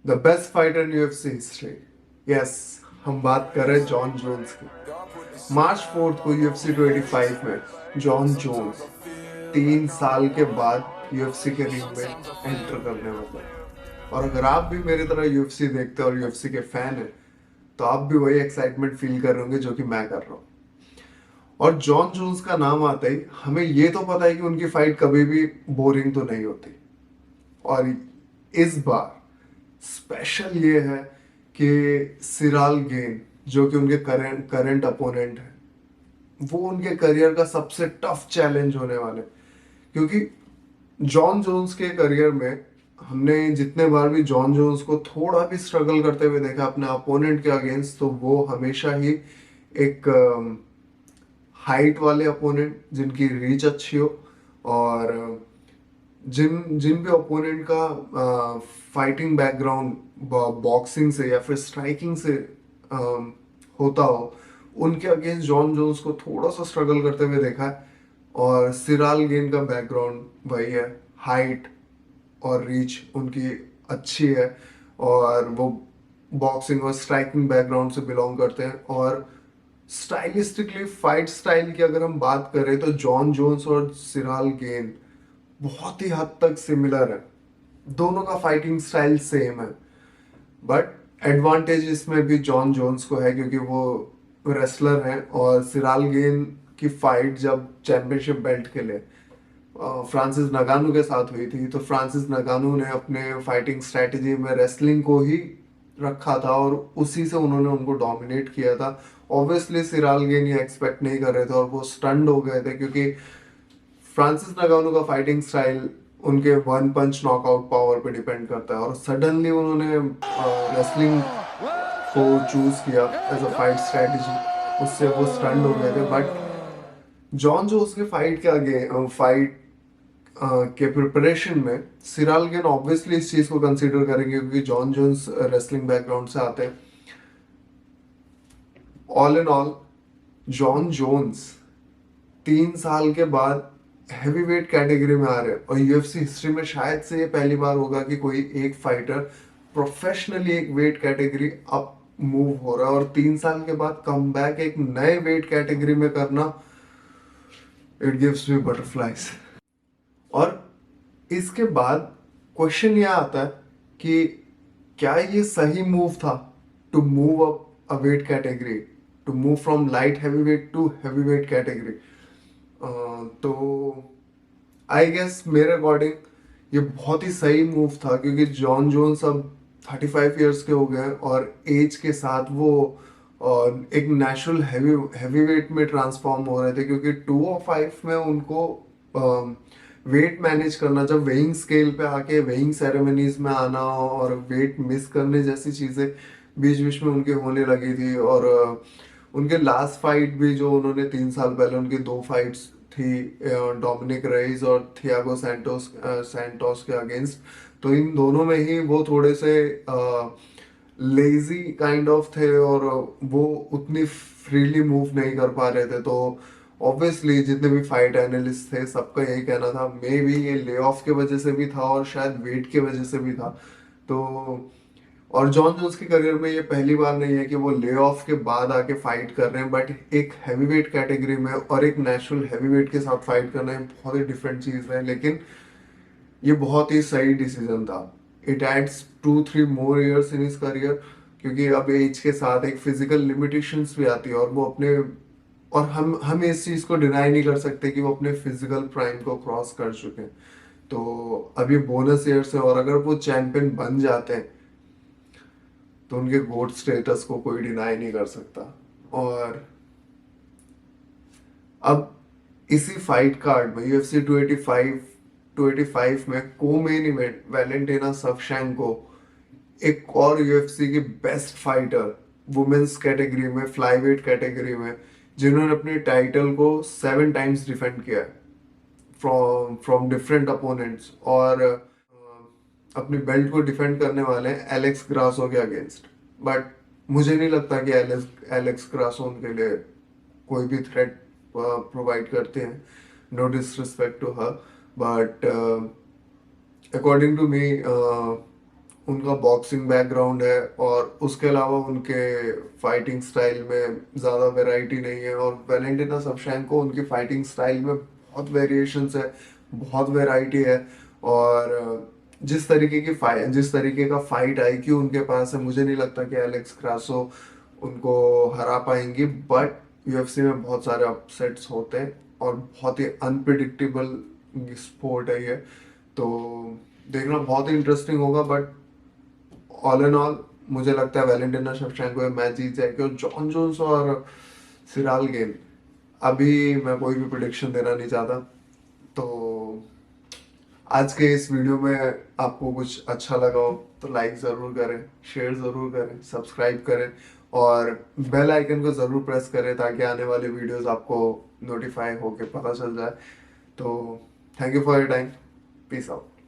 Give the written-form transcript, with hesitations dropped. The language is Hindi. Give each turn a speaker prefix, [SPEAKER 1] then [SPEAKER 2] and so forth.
[SPEAKER 1] The best fighter in UFC history. Yes, हम बात कर रहे हैं जॉन जोन्स की। मार्च 4 को यूएफसी 285 में जॉन जोन्स 3 साल के बाद यूएफसी के रिंग में एंटर करने वाला है। और अगर आप भी मेरी तरह यूएफसी देखते हैं और यूएफसी के फैन हैं, तो आप भी वही एक्साइटमेंट फील कर रहे होंगे जो कि मैं कर रहा हूँ। और जॉन जोन्स का नाम आता ही हमें ये तो पता है कि उनकी फाइट कभी भी बोरिंग तो नहीं होती। और इस बार स्पेशल ये है कि सिराल गेन, जो कि उनके करंट अपोनेंट है, वो उनके करियर का सबसे टफ चैलेंज होने वाले। क्योंकि जॉन जोन्स के करियर में हमने जितने बार भी जॉन जोन्स को थोड़ा भी स्ट्रगल करते हुए देखा अपने अपोनेंट के अगेंस्ट, तो वो हमेशा ही एक हाइट वाले अपोनेंट जिनकी रीच अच्छी हो, और जिन जिन भी ओपोनेंट का फाइटिंग बैकग्राउंड बॉक्सिंग से या फिर स्ट्राइकिंग से होता हो, उनके अगेंस्ट जॉन जोन्स को थोड़ा सा स्ट्रगल करते हुए देखा है। और सिराल गेन का बैकग्राउंड वही है, हाइट और रीच उनकी अच्छी है, और वो बॉक्सिंग और स्ट्राइकिंग बैकग्राउंड से बिलोंग करते हैं। और स्टाइलिस्टिकली फाइट स्टाइल की अगर हम बात करें तो जॉन जोन्स और सिराल गेन बहुत ही हद तक सिमिलर है। दोनों का फाइटिंग स्टाइल सेम है, बट एडवांटेज इसमें भी जॉन जोन्स को है क्योंकि वो रेसलर हैं। और सिराल गेन की फाइट जब चैंपियनशिप बेल्ट के लिए फ्रांसिस नगानू के साथ हुई थी, तो फ्रांसिस नगानू ने अपने फाइटिंग स्ट्रेटजी में रेसलिंग को ही रखा था और उसी से उन्होंने उनको डोमिनेट किया था। ऑब्वियसली सिराल गेन ये एक्सपेक्ट नहीं कर रहे थे और वो स्टन्ड हो गए थे, क्योंकि फ्रांसिस नगानो का फाइटिंग स्टाइल उनके वन पंच नॉकआउट पावर पे डिपेंड करता है। और सडनली उन्होंने रेसलिंग को चूज किया एज अ फाइट स्ट्रेटजी, उससे वो स्टंड हो गए थे। बट जॉन जो उसके फाइट के आगे फाइट के प्रिपरेशन में सिराल गेन ऑब्वियसली इस चीज को कंसीडर करेंगे क्योंकि जॉन जोन्स रेसलिंग बैकग्राउंड से आते हैं। All in all, John Jones 3 साल के बाद हैवी वेट कैटेगरी में आ रहे हैं, और यूएफसी हिस्ट्री में शायद से ये पहली बार होगा कि कोई एक फाइटर प्रोफेशनली एक वेट कैटेगरी अप मूव हो रहा है। और 3 साल के बाद कम बैक एक नए वेट कैटेगरी में करना, इट गिव्स मी बटरफ्लाइज। और इसके बाद क्वेश्चन यह आता है कि क्या ये सही मूव था to move up a weight category, to move from light heavy weight to heavy weight category. तो आई गेस मेरे अकॉर्डिंग ये बहुत ही सही मूव था, क्योंकि जॉन जोन्स अब 35 ईयर्स के हो गए और एज के साथ वो एक नेचुरल हैवी हैवी वेट में ट्रांसफॉर्म हो रहे थे। क्योंकि 205 में उनको वेट मैनेज करना, जब वेइंग स्केल पे आके वेइंग सेरेमनीज में आना और वेट मिस करने जैसी चीजें बीच बीच में उनके होने लगी थी। और उनके लास्ट फाइट भी जो उन्होंने 3 साल पहले उनकी 2 फाइट्स थी, डोमिनिक रेइज और थियागो सैंटोस के अगेंस्ट, तो इन दोनों में ही वो थोड़े से लेजी काइंड ऑफ थे और वो उतनी फ्रीली मूव नहीं कर पा रहे थे। तो ऑब्वियसली जितने भी फाइट एनालिस्ट थे सबका यही कहना था, मे बी ये ले ऑफ के वजह से भी था और शायद वेट के वजह से भी था। तो और जॉन जोन्स के करियर में ये पहली बार नहीं है कि वो ले ऑफ के बाद आके फाइट कर रहे हैं, बट एक हैवीवेट कैटेगरी में और एक नेचुरल हैवीवेट के साथ फाइट करना एक बहुत ही डिफरेंट चीज है। लेकिन ये बहुत ही सही डिसीजन था। It adds 2-3 more years in his career, क्योंकि अब एज के साथ एक फिजिकल लिमिटेशंस भी आती है और वो अपने, और हम इस चीज को डिनाई नहीं कर सकते कि वो अपने फिजिकल प्राइम को क्रॉस कर चुके हैं। तो अब ये बोनस ईयर्स है, और अगर वो चैंपियन बन जाते हैं तो उनके गोट स्टेटस को कोई डिनाई नहीं कर सकता। और अब इसी फाइट कार्ड में यूएफसी 285 में को मेन इवेंट वैलेंटिना शवशेंको, एक और यूएफसी की बेस्ट फाइटर वुमेन्स कैटेगरी में, फ्लाईवेट कैटेगरी में, जिन्होंने अपने टाइटल को 7 टाइम्स डिफेंड किया है फ्रॉम फ्रॉम डिफरेंट अपोनेंट्स। और अपनी बेल्ट को डिफेंड करने वाले हैं एलेक्स ग्रासो के अगेंस्ट। बट मुझे नहीं लगता कि एलेक्स ग्रासो उनके लिए कोई भी थ्रेट प्रोवाइड करते हैं। No disrespect to her, but according to me उनका बॉक्सिंग बैकग्राउंड है और उसके अलावा उनके फाइटिंग स्टाइल में ज़्यादा वैरायटी नहीं है। और वैलेंटिना शevchenko उनकी फाइटिंग स्टाइल में बहुत वेरिएशंस है, बहुत वैरायटी है। और जिस तरीके का फाइट आईक्यू उनके पास है, मुझे नहीं लगता कि एलेक्स क्रासो उनको हरा पाएंगी। बट यूएफसी में बहुत सारे अपसेट्स होते हैं और बहुत ही अनप्रिडिक्टेबल स्पोर्ट है ये, तो देखना बहुत ही इंटरेस्टिंग होगा। बट ऑल इन ऑल मुझे लगता है वैलेंटिना शेवचेंको ये मैच जीत जाएगी। और जॉन जोन्स और सिराल गेल, अभी मैं कोई भी प्रिडिक्शन देना नहीं चाहता। तो आज के इस वीडियो में आपको कुछ अच्छा लगा हो तो लाइक ज़रूर करें, शेयर ज़रूर करें, सब्सक्राइब करें और बेल आइकन को ज़रूर प्रेस करें ताकि आने वाले वीडियोस आपको नोटिफाई होके पता चल जाए। तो thank you for your time, peace out.